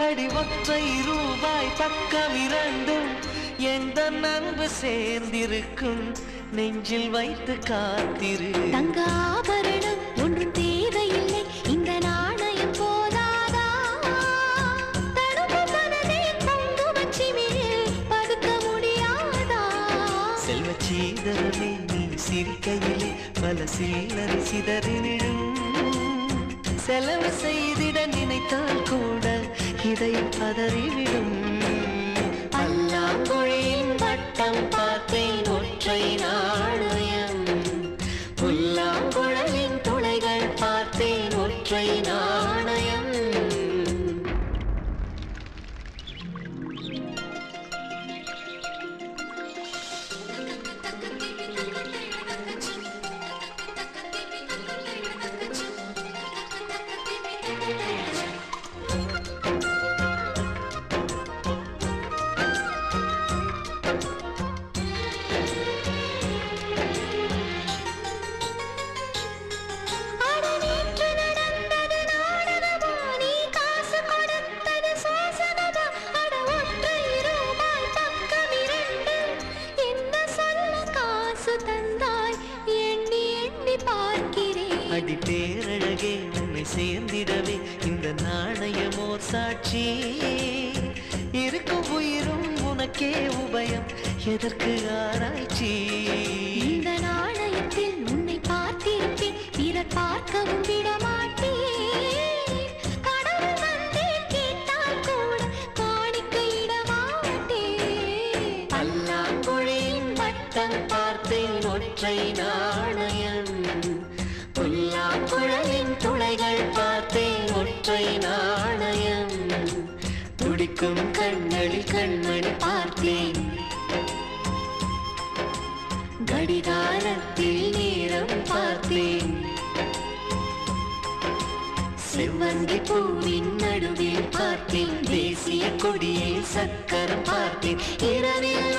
அடி ஒற்றை ரூபாய் பக்கம் இரண்டும் எந்த அன்பு சேர்ந்திருக்கும் நெஞ்சில் வைத்து காத்திரு. தங்க ஆபரணம் ஒன்றும் தேவையில்லை, இந்த நாணயம் போதாதா? தடுப்பு மனதை குங்குமச்சிமிழில் பதுக்க முடியாதா? செல்வ சீதரமே நீ சிரிக்கையிலே பல சில்லறை சிதறிடும். செலவு செய்திட நினைத்தால் கூட இதை பதறிவிடும். பல்லாங்குழியின் வட்டம் பார்த்தேன் ஒற்றை நாணயம், புல்லாங்குழலின் துளைகள் பார்த்தேன் ஒற்றை நாணயம். அடி பேரழகே உன்னை சேர்ந்திடவே இந்த நாணயமோ சாட்சி. இருக்கும் உயிரும் உனக்கே உபயம், எதற்கு ஆராய்ச்சி? இந்த நாணயத்தில் உன்னை பார்த்திருப்பேன், பிறர் பார்க்கவும் விடமாட்டேன். கடவுள் வந்தே கேட்டால் கூட காணிக்கையிடமாட்டேன். பல்லாங்குழியின் வட்டம் பார்த்தேன் ஒற்றை நாணயம், புல்லாங்குழலின் துளைகள் பார்த்தேன் ஒற்றை நாணயம். துடிக்கும் கண்களில் கண்மணி பார்த்தேன், கடிகாரத்தில் நேரம் பார்த்தேன். செவ்வந்தி பூவின் நடுவில் பார்த்தேன், தேசிய கொடியை சக்கரம் பார்த்தேன். இரவில்